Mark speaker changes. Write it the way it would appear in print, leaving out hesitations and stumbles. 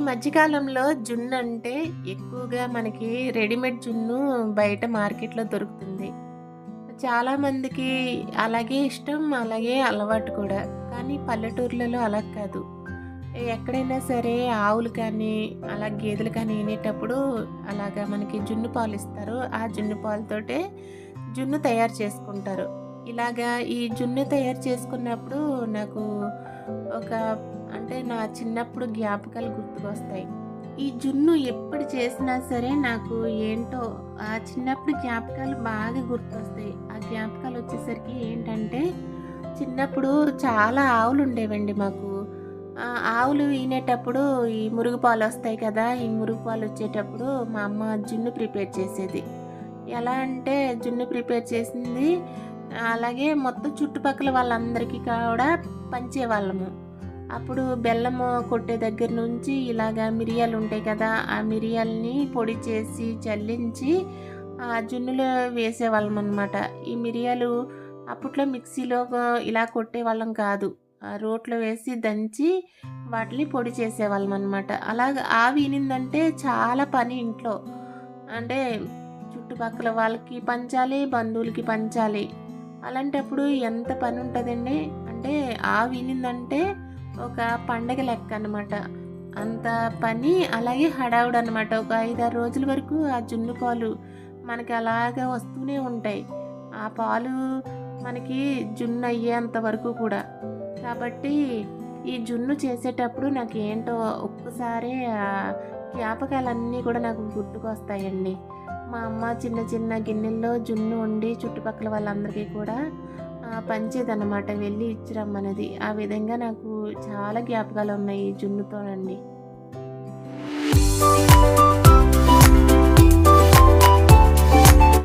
Speaker 1: మధ్యకాలంలో జున్నంటే ఎక్కువగా మనకి రెడీమేడ్ జున్ను బయట మార్కెట్‌లో దొరుకుతుంది. చాలామందికి అలాగే ఇష్టం, అలాగే అలవాటు కూడా. కానీ పల్లెటూర్లలో అలా కాదు. ఎక్కడైనా సరే ఆవులు కానీ, అలా గేదెలు కానీ ఈనేటప్పుడు అలాగా మనకి జున్ను పాలిస్తారు. ఆ జున్ను పాలతోటే జున్ను తయారు చేసుకుంటారు. ఇలాగా ఈ జున్ను తయారు చేసుకున్నప్పుడు నాకు ఒక అంటే నా చిన్నప్పుడు జ్ఞాపకాలు గుర్తుకొస్తాయి. ఈ జున్ను ఎప్పుడు చేసినా సరే నాకు ఏంటో ఆ చిన్నప్పుడు జ్ఞాపకాలు బాగా గుర్తొస్తాయి. ఆ జ్ఞాపకాలొచ్చేసరికి ఏంటంటే, చిన్నప్పుడు చాలా ఆవులుండేవండి మాకు. ఆవులు ఈనేటప్పుడు ఈ మురుగు పాలొస్తాయి కదా! ఈ మురుగు పాలొచ్చేటప్పుడు మా అమ్మ జున్ను ప్రిపేర్ చేసేది. ఎలా అంటే జున్ను ప్రిపేర్ చేసింది అలాగే మొత్తం చుట్టుపక్కల వాళ్ళందరికీ కూడా పంచేవాళ్ళము. అప్పుడు బెల్లము కొట్టే దగ్గర నుంచి ఇలాగా మిరియాలుంటాయి కదా! ఆ మిరియాలని పొడి చేసి, చల్లించి ఆ జున్నులో వేసేవాళ్ళమనమాట. ఈ మిరియాలు అప్పట్లో మిక్సీలో ఇలా కొట్టేవాళ్ళం కాదు. రోట్లో వేసి దంచి వాటిని పొడి చేసేవాళ్ళమనమాట. అలాగా ఆవి ఈనిందంటే చాలా పని ఇంట్లో. అంటే చుట్టుపక్కల వాళ్ళకి పంచాలి, బంధువులకి పంచాలి. అలాంటప్పుడు ఎంత పనుంటదండి. అంటే ఆవు ఈనిందంటే ఒక పండగ లెక్కనమాట. అంత పని అలాగే హడావుడనమాట. ఒక 5, 6 రోజుల వరకు ఆ జున్ను పాలు మనకి అలాగా వస్తూనే ఉంటాయి. ఆ పాలు మనకి జున్ను అయ్యేంత వరకు కూడా. కాబట్టి ఈ జున్ను చేసేటప్పుడు నాకేంటో ఒక్కసారే జ్ఞాపకాలన్నీ కూడా నాకు గుర్తుకొస్తాయండి. మా అమ్మ చిన్న చిన్న గిన్నెల్లో జున్ను వండి చుట్టుపక్కల వాళ్ళందరికీ కూడా పంచేదనమాట. వెళ్ళి ఇచ్చిరమ్మనేది. ఆ విధంగా నాకు చాలా జ్ఞాపకాలున్నాయి ఈ జున్నుతోనండి.